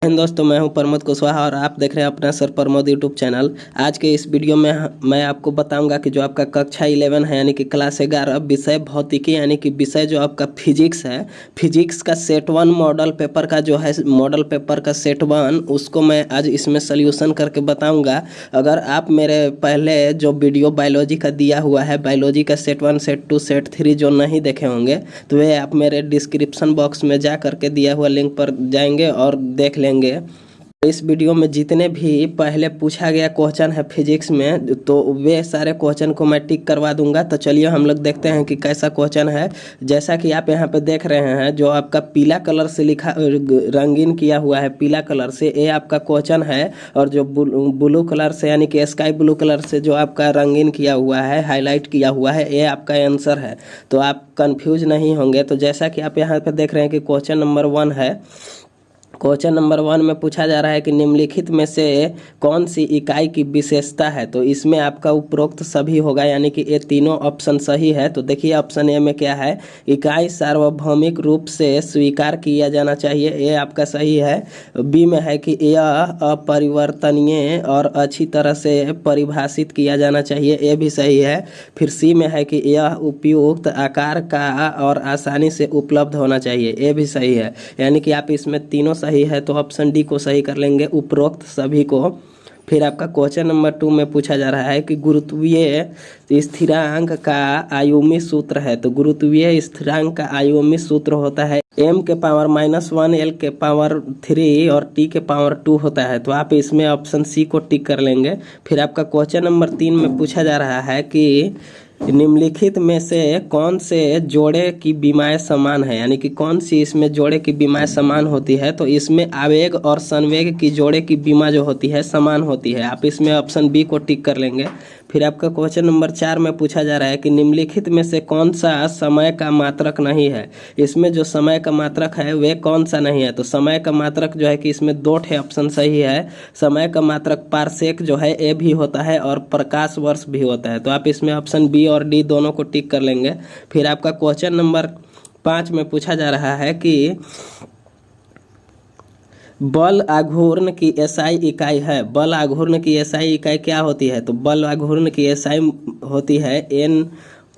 दोस्तों, मैं हूं प्रमोद कुशवाहा और आप देख रहे हैं अपना सर प्रमोद यूट्यूब चैनल। आज के इस वीडियो में मैं आपको बताऊंगा कि जो आपका कक्षा 11 है यानी कि क्लास 11 विषय भौतिकी यानी कि विषय जो आपका फिजिक्स है, फिजिक्स का सेट 1 मॉडल पेपर का जो है मॉडल पेपर का सेट 1 उसको मैं आज इसमें सोल्यूशन करके बताऊंगा। अगर आप मेरे पहले जो वीडियो बायोलॉजी का दिया हुआ है, बायोलॉजी का सेट 1 सेट 2 सेट 3 जो नहीं देखे होंगे तो वे आप मेरे डिस्क्रिप्शन बॉक्स में जा करके दिया हुआ लिंक पर जाएंगे और देख लेंगे। इस वीडियो में जितने भी पहले पूछा गया क्वेश्चन है फिजिक्स में तो वे सारे क्वेश्चन को मैं टिक करवा दूंगा। तो चलिए हम लोग देखते हैं कि कैसा क्वेश्चन है। जैसा कि आप यहाँ पे देख रहे हैं, जो आपका पीला कलर से लिखा रंगीन किया हुआ है, पीला कलर से ये आपका क्वेश्चन है। और जो ब्लू कलर से यानी कि स्काई ब्लू कलर से जो आपका रंगीन किया हुआ है, हाईलाइट किया हुआ है, ये आपका आंसर है। तो आप कंफ्यूज नहीं होंगे। तो जैसा कि आप यहाँ पे देख रहे हैं कि क्वेश्चन नंबर 1 है। क्वेश्चन नंबर 1 में पूछा जा रहा है कि निम्नलिखित में से कौन सी इकाई की विशेषता है। तो इसमें आपका उपरोक्त सभी होगा, यानी कि ये तीनों ऑप्शन सही है। तो देखिए ऑप्शन ए में क्या है, इकाई सार्वभौमिक रूप से स्वीकार किया जाना चाहिए, ये आपका सही है। बी में है कि यह अपरिवर्तनीय और अच्छी तरह से परिभाषित किया जाना चाहिए, ये भी सही है। फिर सी में है कि यह उपयुक्त आकार का और आसानी से उपलब्ध होना चाहिए, ये भी सही है। यानी कि आप इसमें तीनों सही है, तो ऑप्शन डी को सही कर लेंगे, उपरोक्त सभी को। फिर आपका क्वेश्चन नंबर 2 में पूछा जा रहा है कि गुरुत्वीय स्थिरांक का आयुमी सूत्र है। तो गुरुत्वीय स्थिरांक का आयुमी सूत्र होता है m के पावर -1 l के पावर 3 और t के पावर 2 होता है। तो आप इसमें ऑप्शन सी को टिक कर लेंगे। फिर आपका क्वेश्चन नंबर 3 में पूछा जा रहा है कि निम्नलिखित में से कौन से जोड़े की बीमाएं समान है, यानी कि कौन सी इसमें जोड़े की बीमाएं समान होती है। तो इसमें आवेग और संवेग की जोड़े की बीमा जो होती है समान होती है। आप इसमें ऑप्शन बी को टिक कर लेंगे। फिर आपका क्वेश्चन नंबर 4 में पूछा जा रहा है कि निम्नलिखित में से कौन सा समय का मात्रक नहीं है। इसमें जो समय का मात्रक है वे कौन सा नहीं है। तो समय का मात्रक जो है कि इसमें 2 ऑप्शन सही है। समय का मात्रक पारसेक जो है ये भी होता है और प्रकाश वर्ष भी होता है। तो आप इसमें ऑप्शन बी और डी दोनों को टिक कर लेंगे। फिर आपका क्वेश्चन नंबर 5 में पूछा जा रहा है कि बल आघूर्ण की एसआई इकाई है। बल आघूर्ण की एसआई इकाई क्या होती है। तो बल आघूर्ण की एसआई होती है एन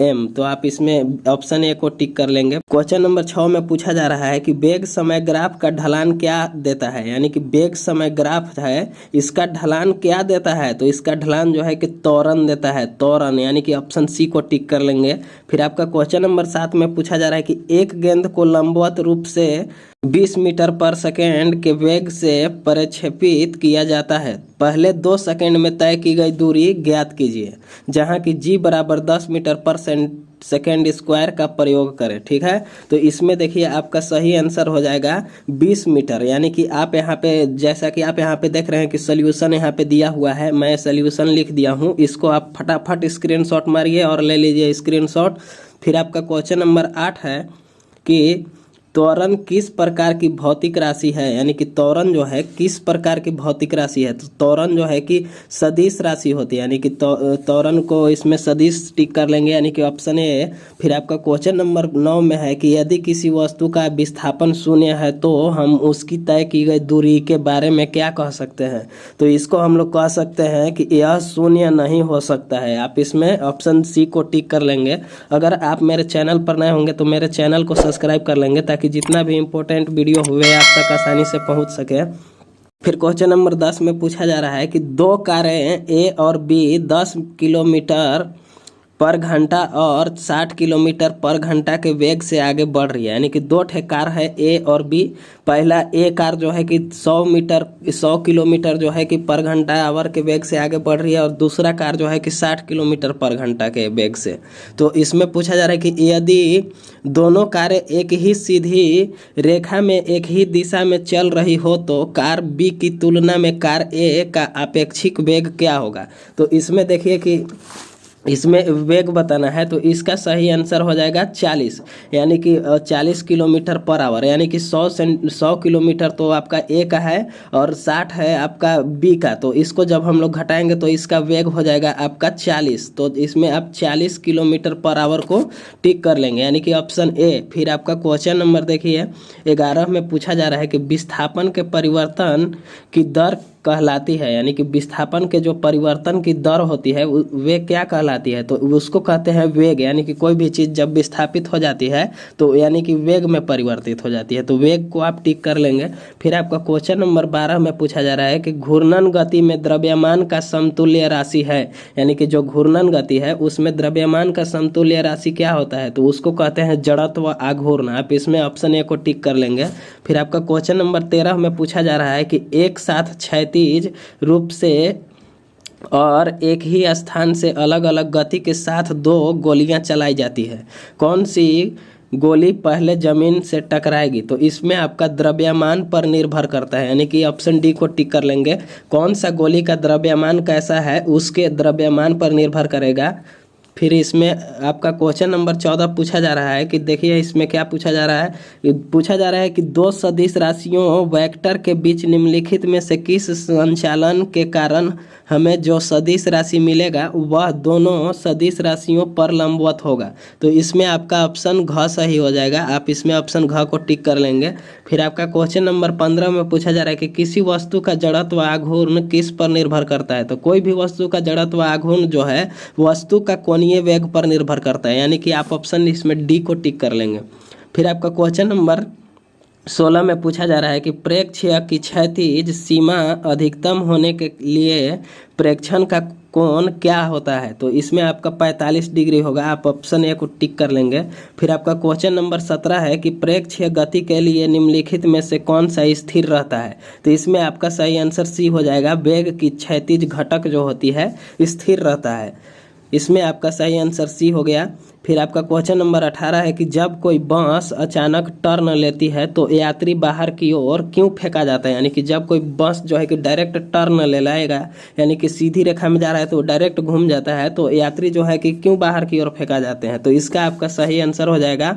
एम। तो आप इसमें ऑप्शन ए को टिक कर लेंगे। क्वेश्चन नंबर 6 में पूछा जा रहा है कि वेग समय ग्राफ का ढलान क्या देता है, यानी कि वेग समय ग्राफ है इसका ढलान क्या देता है। तो इसका ढलान जो है कि त्वरण देता है, त्वरण, यानी कि ऑप्शन सी को टिक कर लेंगे। फिर आपका क्वेश्चन नंबर 7 में पूछा जा रहा है कि एक गेंद को लंबवत रूप से 20 मीटर पर सेकेंड के वेग से प्रक्षेपित किया जाता है। पहले 2 सेकेंड में तय की गई दूरी ज्ञात कीजिए, जहां कि g बराबर 10 मीटर पर सेकेंड स्क्वायर का प्रयोग करें। ठीक है, तो इसमें देखिए आपका सही आंसर हो जाएगा 20 मीटर। यानी कि आप यहाँ पे, जैसा कि आप यहाँ पे देख रहे हैं कि सोल्यूशन यहाँ पे दिया हुआ है, मैं सोल्यूशन लिख दिया हूँ, इसको आप फटाफट स्क्रीनशॉट मारिए और ले लीजिए स्क्रीनशॉट। फिर आपका क्वेश्चन नंबर 8 है कि त्वरण किस प्रकार की भौतिक राशि है, यानी कि त्वरण जो है किस प्रकार की भौतिक राशि है। तो त्वरण जो है कि सदिश राशि होती है, यानी कि त्वरण को इसमें सदिश टिक कर लेंगे, यानी कि ऑप्शन ए। फिर आपका क्वेश्चन नंबर 9 में है कि यदि किसी वस्तु का विस्थापन शून्य है तो हम उसकी तय की गई दूरी के बारे में क्या कह सकते हैं। तो इसको हम लोग कह सकते हैं कि यह शून्य नहीं हो सकता है। आप इसमें ऑप्शन सी को टिक कर लेंगे। अगर आप मेरे चैनल पर नए होंगे तो मेरे चैनल को सब्सक्राइब कर लेंगे ताकि जितना भी इम्पोर्टेंट वीडियो हुए आप तक आसानी से पहुंच सके। फिर क्वेश्चन नंबर 10 में पूछा जा रहा है कि 2 कारें ए और बी 10 किलोमीटर पर घंटा और 60 किलोमीटर पर घंटा के वेग से आगे बढ़ रही है, यानी कि 2 कार है ए और बी। पहला ए कार जो है कि 100 किलोमीटर जो है कि पर घंटा आवर के वेग से आगे बढ़ रही है और दूसरा कार जो है कि 60 किलोमीटर पर घंटा के वेग से। तो इसमें पूछा जा रहा है कि यदि दोनों कारें एक ही सीधी रेखा में एक ही दिशा में चल रही हो तो कार बी की तुलना में कार ए का अपेक्षिक वेग क्या होगा। तो इसमें देखिए कि इसमें वेग बताना है, तो इसका सही आंसर हो जाएगा 40, यानी कि 40 किलोमीटर पर आवर, यानी कि 100 किलोमीटर तो आपका ए का है और 60 है आपका बी का। तो इसको जब हम लोग घटाएंगे तो इसका वेग हो जाएगा आपका 40। तो इसमें आप 40 किलोमीटर पर आवर को टिक कर लेंगे, यानी कि ऑप्शन ए। फिर आपका क्वेश्चन नंबर देखिए 11 में पूछा जा रहा है कि विस्थापन के परिवर्तन की दर कहलाती है, यानी कि विस्थापन के जो परिवर्तन की दर होती है वे क्या कहलाती है, तो उसको कहते हैं वेग। यानी कि कोई भी चीज़ जब विस्थापित हो जाती है तो यानी कि वेग में परिवर्तित हो जाती है, तो वेग को आप टिक कर लेंगे। फिर आपका क्वेश्चन नंबर 12 में पूछा जा रहा है कि घूर्णन गति में द्रव्यमान का समतुल्य राशि है, यानी कि जो घूर्णन गति है उसमें द्रव्यमान का समतुल्य राशि क्या होता है, तो उसको कहते हैं जड़त्व आघूर्ण। आप इसमें ऑप्शन ए को टिक कर लेंगे। फिर आपका क्वेश्चन नंबर 13 में पूछा जा रहा है कि एक साथ क्षैतिज रूप से और एक ही स्थान से अलग अलग गति के साथ 2 गोलियां चलाई जाती है, कौन सी गोली पहले जमीन से टकराएगी, तो इसमें आपका द्रव्यमान पर निर्भर करता है, यानी कि ऑप्शन डी को टिक कर लेंगे। कौन सा गोली का द्रव्यमान कैसा है उसके द्रव्यमान पर निर्भर करेगा। फिर इसमें आपका क्वेश्चन नंबर 14 पूछा जा रहा है कि देखिए इसमें क्या पूछा जा रहा है, पूछा जा रहा है कि 2 सदिश राशियों वेक्टर के बीच निम्नलिखित में से किस संचालन के कारण हमें जो सदिश राशि मिलेगा वह दोनों सदिश राशियों पर लंबवत होगा, तो इसमें आपका ऑप्शन घ सही हो जाएगा। आप इसमें ऑप्शन घ को टिक कर लेंगे। फिर आपका क्वेश्चन नंबर 15 में पूछा जा रहा है कि किसी वस्तु का जड़त्व आघूर्ण किस पर निर्भर करता है, तो कोई भी वस्तु का जड़त्व आघूर्ण जो है वस्तु का कोणीय वेग पर निर्भर करता है, यानी कि आप ऑप्शन इसमें डी को टिक कर लेंगे। फिर आपका क्वेश्चन नंबर 16 में पूछा जा रहा है कि प्रेक्ष्य की क्षैतिज सीमा अधिकतम होने के लिए प्रेक्षण का कोण क्या होता है, तो इसमें आपका 45 डिग्री होगा। आप ऑप्शन ए को टिक कर लेंगे। फिर आपका क्वेश्चन नंबर 17 है कि प्रेक्ष्य गति के लिए निम्नलिखित में से कौन सा स्थिर रहता है, तो इसमें आपका सही आंसर सी हो जाएगा। वेग की क्षैतिज घटक जो होती है स्थिर रहता है, इसमें आपका सही आंसर सी हो गया। फिर आपका क्वेश्चन नंबर 18 है कि जब कोई बस अचानक टर्न लेती है तो यात्री बाहर की ओर क्यों फेंका जाता है, यानी कि जब कोई बस जो है कि डायरेक्ट टर्न ले लाएगा, यानी कि सीधी रेखा में जा रहा है तो डायरेक्ट घूम जाता है, तो यात्री जो है कि क्यों बाहर की ओर फेंका जाते हैं, तो इसका आपका सही आंसर हो जाएगा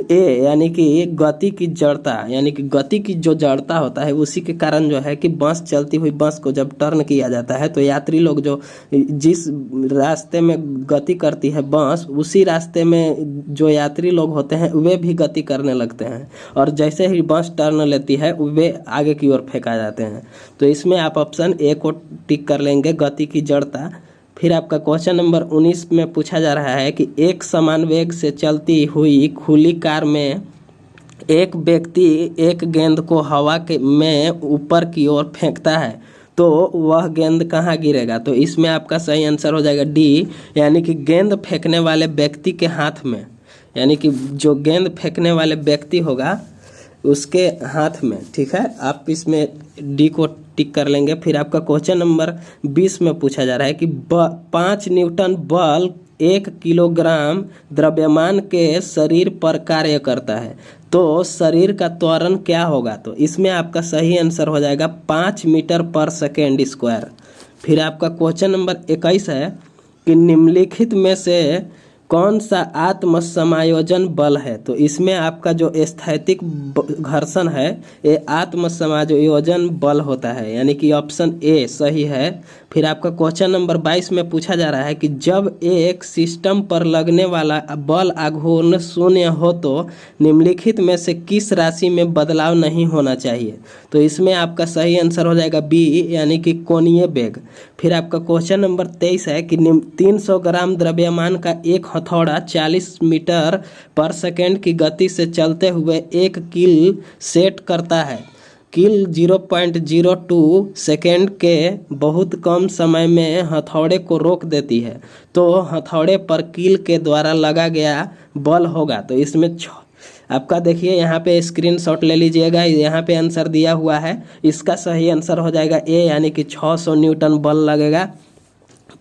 ए, यानी कि गति की जड़ता, यानी कि गति की जो जड़ता होता है उसी के कारण जो है कि बस चलती हुई बस को जब टर्न किया जाता है तो यात्री लोग जो जिस रास्ते में गति करती है बस उसी रास्ते में जो यात्री लोग होते हैं वे भी गति करने लगते हैं, और जैसे ही बस टर्न लेती है वे आगे की ओर फेंका जाते हैं, तो इसमें आप ऑप्शन ए को टिक कर लेंगे, गति की जड़ता। फिर आपका क्वेश्चन नंबर 19 में पूछा जा रहा है कि एक समान वेग से चलती हुई खुली कार में एक व्यक्ति एक गेंद को हवा के में ऊपर की ओर फेंकता है, तो वह गेंद कहाँ गिरेगा, तो इसमें आपका सही आंसर हो जाएगा डी, यानी कि गेंद फेंकने वाले व्यक्ति के हाथ में, यानी कि जो गेंद फेंकने वाले व्यक्ति होगा उसके हाथ में। ठीक है, आप इसमें डी को टिक कर लेंगे। फिर आपका क्वेश्चन नंबर 20 में पूछा जा रहा है कि 5 न्यूटन बल 1 किलोग्राम द्रव्यमान के शरीर पर कार्य करता है, तो शरीर का त्वरण क्या होगा, तो इसमें आपका सही आंसर हो जाएगा 5 मीटर पर सेकेंड स्क्वायर। फिर आपका क्वेश्चन नंबर 21 है कि निम्नलिखित में से कौन सा आत्म समायोजन बल है, तो इसमें आपका जो स्थैतिक घर्षण है ये आत्म समायोजन बल होता है, यानी कि ऑप्शन ए सही है। फिर आपका क्वेश्चन नंबर 22 में पूछा जा रहा है कि जब एक सिस्टम पर लगने वाला बल आघूर्ण शून्य हो तो निम्नलिखित में से किस राशि में बदलाव नहीं होना चाहिए, तो इसमें आपका सही आंसर हो जाएगा बी, यानी कि कोणीय वेग। फिर आपका क्वेश्चन नंबर 23 है कि 300 ग्राम द्रव्यमान का एक हथौड़ा 40 मीटर पर सेकेंड की गति से चलते हुए एक कील सेट करता है, कील 0.02 सेकेंड के बहुत कम समय में हथौड़े को रोक देती है, तो हथौड़े पर कील के द्वारा लगा गया बल होगा, तो इसमें आपका देखिए यहाँ पे स्क्रीनशॉट ले लीजिएगा, यहाँ पे आंसर दिया हुआ है, इसका सही आंसर हो जाएगा ए, यानी कि 600 न्यूटन बल लगेगा।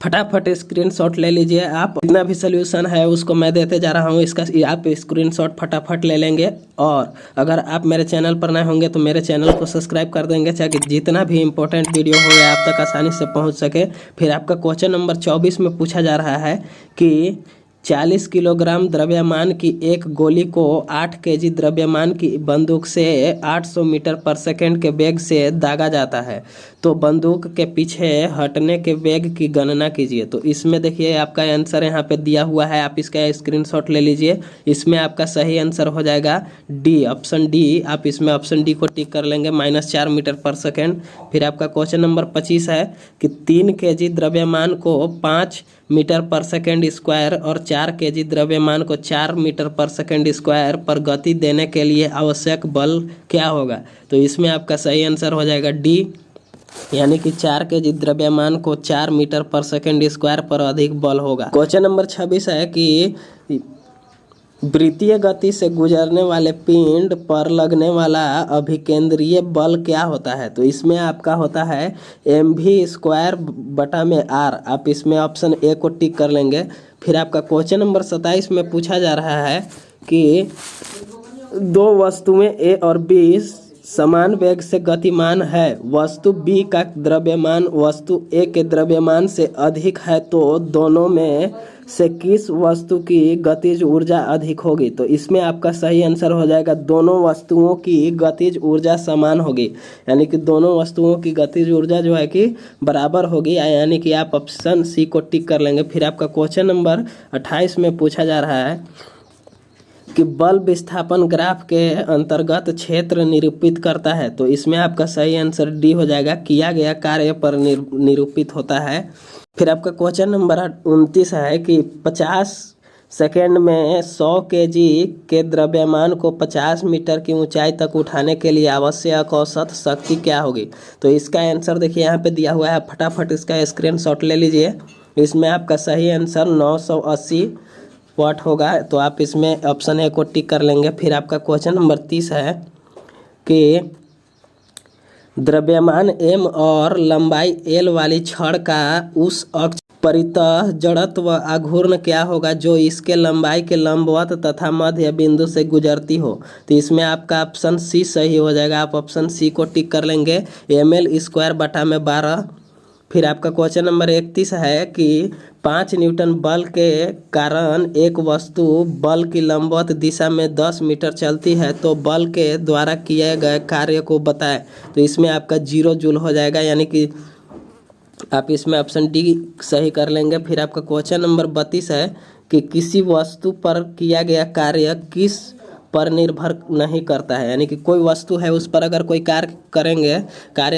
फटाफट स्क्रीनशॉट ले लीजिए। आप जितना भी सोल्यूशन है उसको मैं देते जा रहा हूँ, इसका आप स्क्रीनशॉट फटाफट ले लेंगे। और अगर आप मेरे चैनल पर नए होंगे तो मेरे चैनल को सब्सक्राइब कर देंगे, ताकि जितना भी इंपॉर्टेंट वीडियो होंगे आप तक आसानी से पहुँच सके। फिर आपका क्वेश्चन नंबर 24 में पूछा जा रहा है कि 40 किलोग्राम द्रव्यमान की एक गोली को 8 केजी द्रव्यमान की बंदूक से 800 मीटर पर सेकंड के वेग से दागा जाता है, तो बंदूक के पीछे हटने के वेग की गणना कीजिए। तो इसमें देखिए आपका आंसर यहाँ पे दिया हुआ है, आप इसका स्क्रीनशॉट ले लीजिए। इसमें आपका सही आंसर हो जाएगा डी, ऑप्शन डी। आप इसमें ऑप्शन डी को टिक कर लेंगे, -4 मीटर पर सेकेंड। फिर आपका क्वेश्चन नंबर 25 है कि 3 केजी द्रव्यमान को 5 मीटर पर सेकेंड स्क्वायर और 4 केजी द्रव्यमान को 4 मीटर पर सेकेंड स्क्वायर पर गति देने के लिए आवश्यक बल क्या होगा। तो इसमें आपका सही आंसर हो जाएगा डी, यानी कि 4 केजी द्रव्यमान को 4 मीटर पर सेकेंड स्क्वायर पर अधिक बल होगा। क्वेश्चन नंबर 26 है कि वृत्तीय गति से गुजरने वाले पिंड पर लगने वाला अभिकेंद्रीय बल क्या होता है। तो इसमें आपका होता है mv²/r। आप इसमें ऑप्शन ए को टिक कर लेंगे। फिर आपका क्वेश्चन नंबर 27 में पूछा जा रहा है कि दो वस्तुएं ए और बी समान वेग से गतिमान है, वस्तु बी का द्रव्यमान वस्तु ए के द्रव्यमान से अधिक है, तो दोनों में से किस वस्तु की गतिज ऊर्जा अधिक होगी। तो इसमें आपका सही आंसर हो जाएगा दोनों वस्तुओं की गतिज ऊर्जा समान होगी, यानी कि दोनों वस्तुओं की गतिज ऊर्जा जो है कि बराबर होगी, यानी कि आप ऑप्शन सी को टिक कर लेंगे। फिर आपका क्वेश्चन नंबर 28 में पूछा जा रहा है कि बल विस्थापन ग्राफ के अंतर्गत क्षेत्र निरूपित करता है। तो इसमें आपका सही आंसर डी हो जाएगा, किया गया कार्य पर निरूपित होता है। फिर आपका क्वेश्चन नंबर 29 है कि 50 सेकेंड में 100 केजी के द्रव्यमान को 50 मीटर की ऊंचाई तक उठाने के लिए आवश्यक औसत शक्ति क्या होगी। तो इसका आंसर देखिए यहाँ पे दिया हुआ है, फटाफट इसका स्क्रीनशॉट ले लीजिए। इसमें आपका सही आंसर 980 वाट होगा, तो आप इसमें ऑप्शन ए को टिक कर लेंगे। फिर आपका क्वेश्चन नंबर 30 है कि द्रव्यमान m और लंबाई l वाली छड़ का उस अक्ष परितः जड़त्व आघूर्ण क्या होगा जो इसके लंबाई के लंबवत तथा मध्य बिंदु से गुजरती हो। तो इसमें आपका ऑप्शन सी सही हो जाएगा, आप ऑप्शन सी को टिक कर लेंगे, ml²/12। फिर आपका क्वेश्चन नंबर 31 है कि 5 न्यूटन बल के कारण एक वस्तु बल की लंबवत दिशा में 10 मीटर चलती है, तो बल के द्वारा किए गए कार्य को बताएं। तो इसमें आपका 0 जूल हो जाएगा, यानी कि आप इसमें ऑप्शन डी सही कर लेंगे। फिर आपका क्वेश्चन नंबर 32 है कि किसी वस्तु पर किया गया कार्य किस पर निर्भर नहीं करता है, यानी कि कोई वस्तु है उस पर अगर कोई कार्य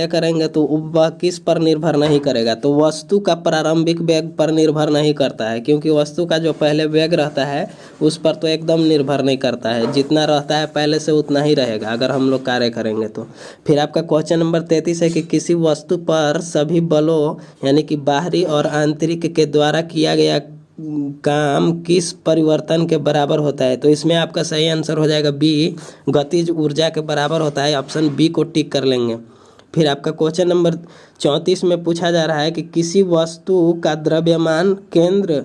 करेंगे तो वह किस पर निर्भर नहीं करेगा। तो वस्तु का प्रारंभिक वेग पर निर्भर नहीं करता है, क्योंकि वस्तु का जो पहले वेग रहता है उस पर तो एकदम निर्भर नहीं करता है, जितना रहता है पहले से उतना ही रहेगा अगर हम लोग कार्य करेंगे तो। फिर आपका क्वेश्चन नंबर 33 है कि किसी वस्तु पर सभी बलों यानी कि बाहरी और आंतरिक के द्वारा किया गया काम किस परिवर्तन के बराबर होता है। तो इसमें आपका सही आंसर हो जाएगा बी, गतिज ऊर्जा के बराबर होता है, ऑप्शन बी को टिक कर लेंगे। फिर आपका क्वेश्चन नंबर 34 में पूछा जा रहा है कि किसी वस्तु का द्रव्यमान केंद्र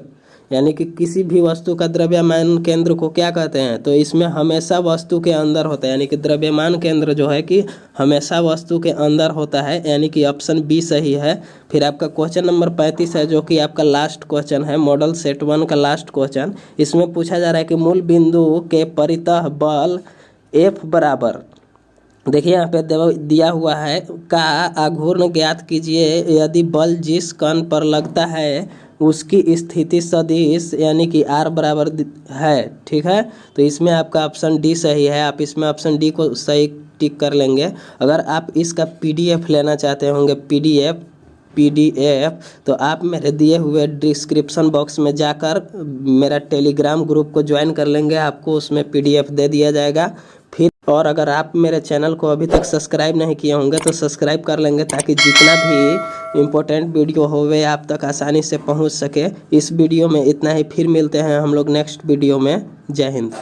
यानी कि किसी भी वस्तु का द्रव्यमान केंद्र को क्या कहते हैं। तो इसमें हमेशा वस्तु के अंदर होता है, यानी कि द्रव्यमान केंद्र जो है कि हमेशा वस्तु के अंदर होता है, यानी कि ऑप्शन बी सही है। फिर आपका क्वेश्चन नंबर 35 है जो कि आपका लास्ट क्वेश्चन है, मॉडल सेट 1 का लास्ट क्वेश्चन। इसमें पूछा जा रहा है कि मूल बिंदु के परितः बल F बराबर, देखिए यहाँ पे दिया हुआ है, का आघूर्ण ज्ञात कीजिए यदि बल जिस कण पर लगता है उसकी स्थिति सदिश यानी कि r बराबर है। ठीक है, तो इसमें आपका ऑप्शन डी सही है, आप इसमें ऑप्शन डी को सही टिक कर लेंगे। अगर आप इसका PDF लेना चाहते होंगे PDF तो आप मेरे दिए हुए डिस्क्रिप्शन बॉक्स में जाकर मेरा टेलीग्राम ग्रुप को ज्वाइन कर लेंगे, आपको उसमें PDF दे दिया जाएगा। फिर और अगर आप मेरे चैनल को अभी तक सब्सक्राइब नहीं किए होंगे तो सब्सक्राइब कर लेंगे, ताकि जितना भी इम्पोर्टेंट वीडियो हो वे आप तक आसानी से पहुंच सके। इस वीडियो में इतना ही, फिर मिलते हैं हम लोग नेक्स्ट वीडियो में। जय हिंद।